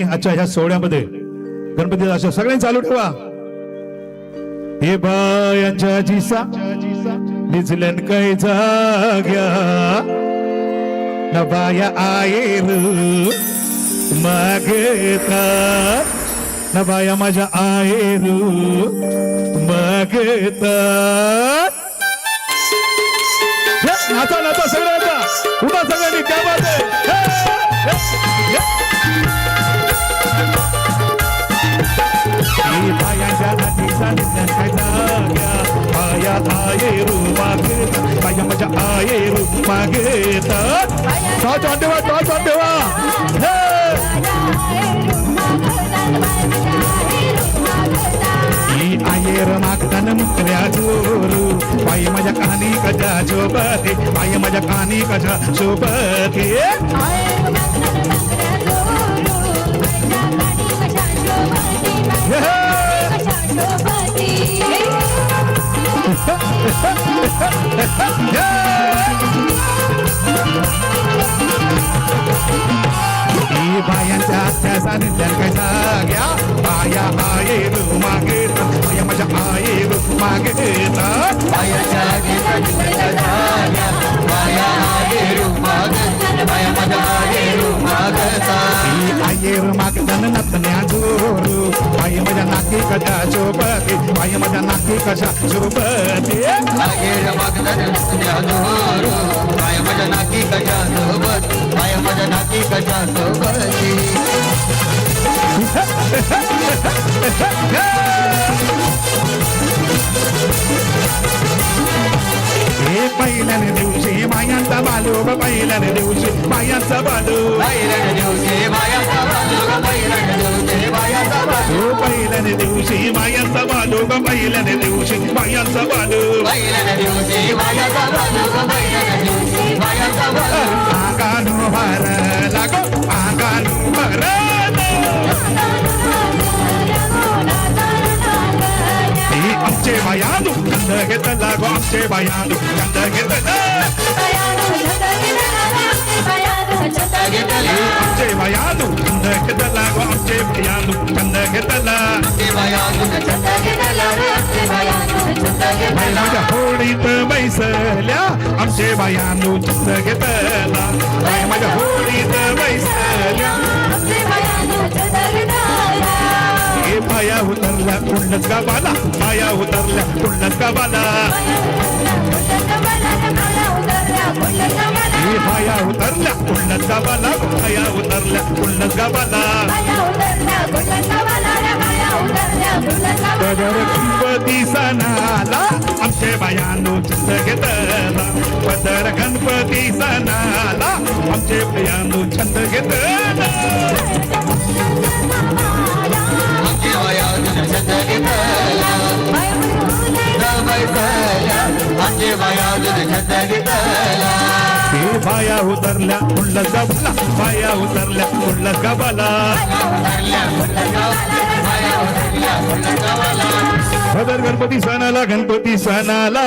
आजच्या ह्या सोहळ्यामध्ये गणपती अशा सगळ्यांनी चालू ठेवा. हे बायांच्या जिसा निजलन काय जाग्या न बाया आयर मागता न बाया माझ्या आयर मागता. नाचा नाचा सगळं नाचा उभा सगळ्यांनी त्या बायांच्या हातीचा निधन काय जाग्या बाया आयेरू मागेता बाया माझ्या आयेरू मागेता. टॉस ऑन ठेवा आयेर मागतान मुकल्या जोरू बाई माझ्या कानी कशा शोभते बाई माझ्या कानी कशा शोभते. बायांच्या हात्याचा निधन काय जाग्या बाया आयेरू मागेता बाया माझ्या आयेरू मागेता. बायांच्या हातीचा निधन काय जाग्या बाया आयेरू मागेता बाया माझ्या आयेरू मागेता. आयेर मागतान नतन्या जोरू बाई माझ्या नाकी कशा शोभते बाई माझ्या नाकी कशा शोभते. आयेर मागतान नतन्या जोरू बाई माझ्या नाकी कशा शोभते बाई माझ्या नाकी कशा शोभते. हे पहिल्याने दिवशी मायांचा बालू पहिल्याने दिवशी मायांचा बालू पहिल्याने दिवशी मायाचा बालू पहिल्याने दिवशी मायाचा बालू पहिल्याने दिवशी मायांचा बालू पहिल्याने दिवशी मायांचा बालू पहिल्याने दिवशी मायाचा बालू पहिल्याने दिवशी मायाचा बालू. आगानु भर लागो आगानु भर आमचे बायानू कंद घेतला गो आमचे बायानू कंद घेतला आमचे बायानू कंद घेतला गो आमचे बायानू कंद घेतला. माझ्या होळीत बैसल्या आमचे बायानू चंद घेतला माझ्या होळीत बैसल्या. पाया उतरल्या कुंडच गावाला पाया उतरल्या कुंडच गावाला पाया उतरल्या कुंडच गावाला पाया उतरल्या कुंडच गावाला. गणपती सणाला आमचे बायानू छंद घेतला पदर गणपती सणाला आमचे बायानू छंद घेतला. बाया उतरल्या कुंडच गावाला बाया उतरल्या कुंडच गावाला. पदर गणपती सणाला गणपती सणाला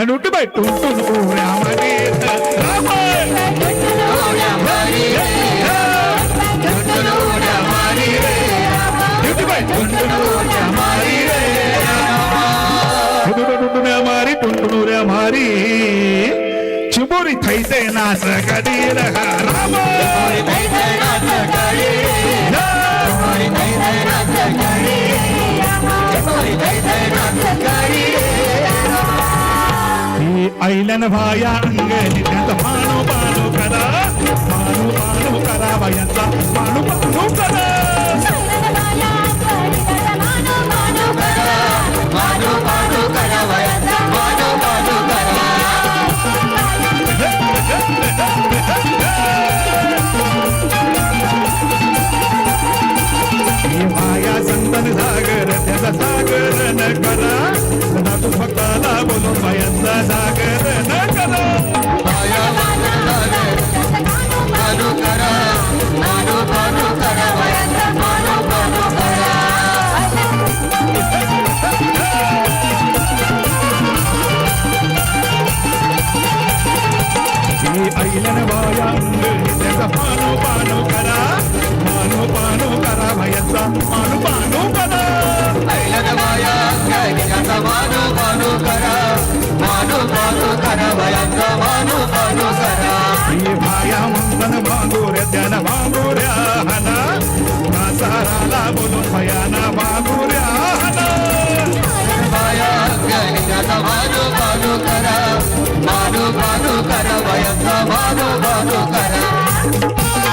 नूट बाय टुंटून उड्या मारीत टुंटुनुऱ्या मारी चिबोरी थैते नाच कधी राम ऐलन भाया अंगणी त्यांचा मानू बानू करा मानू बानू करा बायांचा मानू बानू करा. माया संतन सागर त्याचा सागर न करा सदा तू भक्ताला बोलून बायांचा सागर न करा. ऐलन बाया त्याचा पानो पानो करा भयाना बांबुऱ्या हाना कासाराला बोलून भयाना बांबुऱ्या हाना बाया गणिताचा बाजू बाजू करा बाजू बाजू करा बायांचा बाजू बाजू करा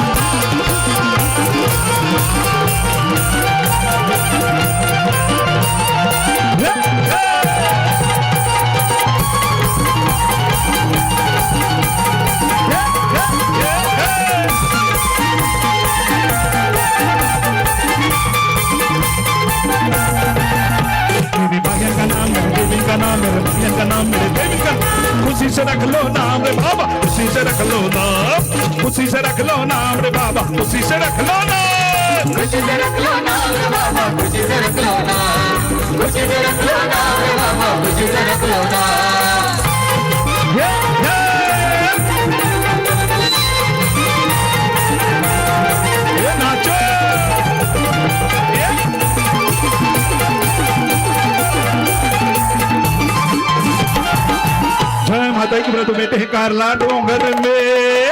मेरी बाया का नाम मेरे देवी का नाम मेरे बाया का नाम मेरे देवी का खुशी से रख लो नाम रे बाबा खुशी से रख लो नाम खुशी से रख लो नाम रे बाबा खुशी से रख लो नाम खुशी से रख लो नाम रे बाबा खुशी से रख लो नाम खुशी से रख लो नाम रे बाबा खुशी से रख लो नाम ये नाचो जय माता की व्रत बेटे कारला डोंगर में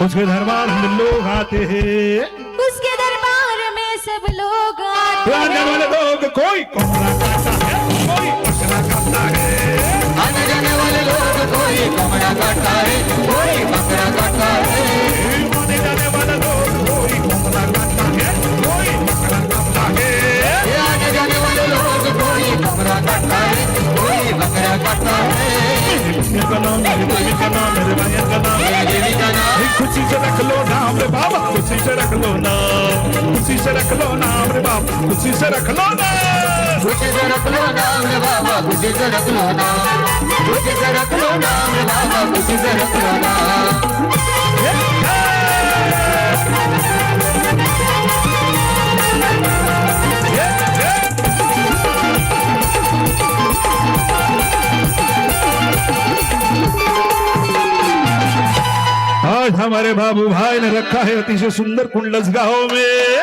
उसके दरबार में लोग आते हैं उसके दरबार में सब लोग आते आने वाले लोग कोई कोमरा काटता है कोई बकरा काटता है आने जाने वाले लोग कोई कमरा काटता है कोई बकरा काटता है आने जाने वाले लोग कोई कोमरा काटता है कोई बकरा काटता है आने जाने वाले लोग कोई कमरा काटता है कोई बकरा काटता है मेरे का नाम मेरे देवी का नाम मेरे भैया का नाम मेरी देवी का नाम खुशी से रख लो नाम रे बाबा खुशी से रख लो नाम खुशी से रख लो नाम रे बाबा खुशी से रख लो नाम खुशी से रख लो नाम रे बाबा खुशी से रख लो नाम खुशी से रख लो नाम रे बाबा खुशी से रख लो नाम आज हमारे बाबू भाई ने रखा है अतिशय सुंदर कुंडलस गांव में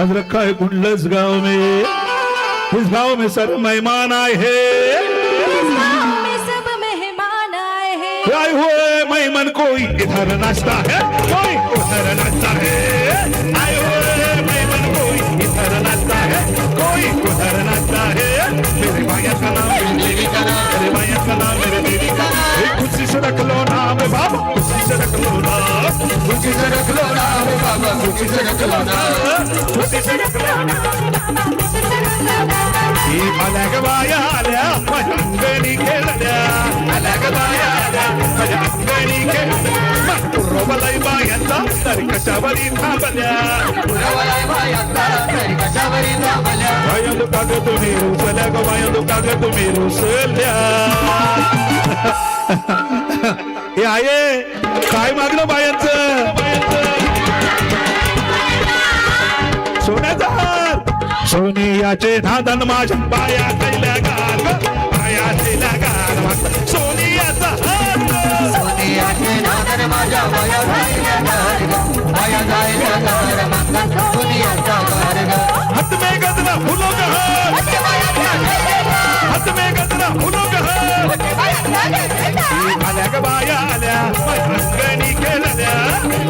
आज रखा है कुंडलस गांव में इस गांव में सब मेहमान आए हैं गाँव में सब मेहमान आए हैं आए हुए मेहमान कोई इधर नाचता है कोई उधर नाचता है आए हुए मेहमान कोई इधर नाचता है कोई उधर नाचता है मेरे भैया का नाम मेरी देवी का नाम मेरे भैया का नाम मेरे देवी का नाम खुशी से रख लो नाम रे बाबा खुशी से रख लो नाम खुशी से रख लो नाम रे बाबा खुशी से रख लो नाम खुशी से रख लो अलग बाया आल्या माझ्या अंगणी खेळल्या अलग बाया आल्या माझ्या अंगणी खेळल्या रोबलाई बायांचा तरी कशावरी थांबल्या पुरवलाय बायांचा तरी कशावरी थांबल्या बाया दुखाग तुम्ही रुसल्या ग बाया दुखाग तुम्ही रुसल्या हे आहे काय मागणं बायांचं सोन्याचा हार सोनियाचे धादन माझ्या पाया थैल्या गार पाया थैल्या गार सोनियाचा हार सोनियाचे नादन माझ्या बाया जायला गार ग बाया जायला गार मागचा सोनियाचा गार ग हात में गजरा फुलो का हार हात में गजरा फुलो का हार आल्या ग बाया आल्या माझ्या अंगणी केलेल्या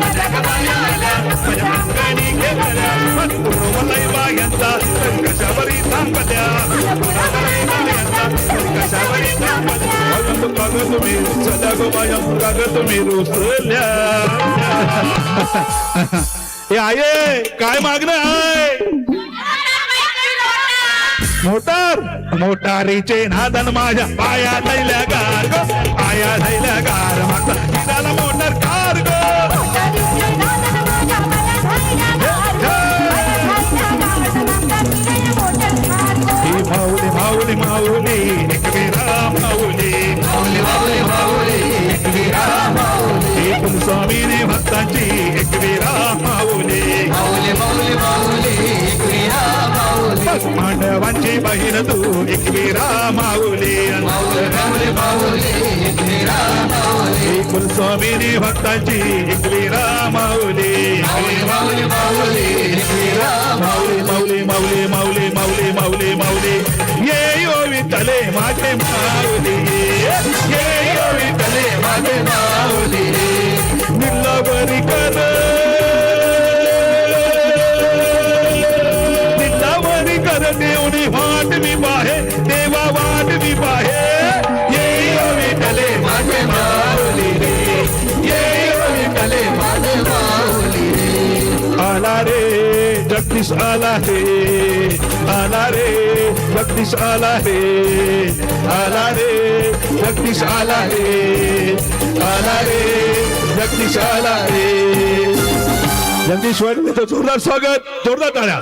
आल्या ग बाया आल्या माझ्या अंगणी केलेल्या रोवलाई बायांचा तरी कशावरी थांबल्या रोवलाई बायांचा तरी कशावरी थांबल्या काग तुम्ही सदा गो बाया काग तुम्ही रुसल्या हे आहे काय मागणं आहे मोटार मोटारीचे नादन माझ्या पाया थैल्या गार ग पाया थैल्या गार मागचा निदाला मोटार कार ग ही माऊली माऊली माऊली एक वेळा माऊली माऊली माऊली माऊली एकवीरा माऊली ही कुलस्वामीने भक्तांची एक वेळा माऊली माऊली माऊली माऊली एकवीरा माऊली मांडवांची बहीण तू एक वेळा माऊली माऊली माऊली माऊली एकवीरा माऊली कुलस्वामिनी भक्तांची एकवीरा माऊली माऊली माऊली माऊली माऊली माऊली माऊली माऊली माऊली माऊली ये यो विठ्ठले माझे माऊली ये यो विठ्ठले माझे माऊली निल्लावरी कर निल्लावरी कर देवनी वाट मी पाहे देवा वाट मी पाहे ये यो विठ्ठले माझे माऊली रे ये विठ्ठले माझे माऊली रे आला रे जगदीश आला रे आला रे जगदीश आला रे आला रे जगदीश आला रे आला रे जगदीश आला रे जगदीश वाट जोरदार स्वागत जोरदार टाळ्या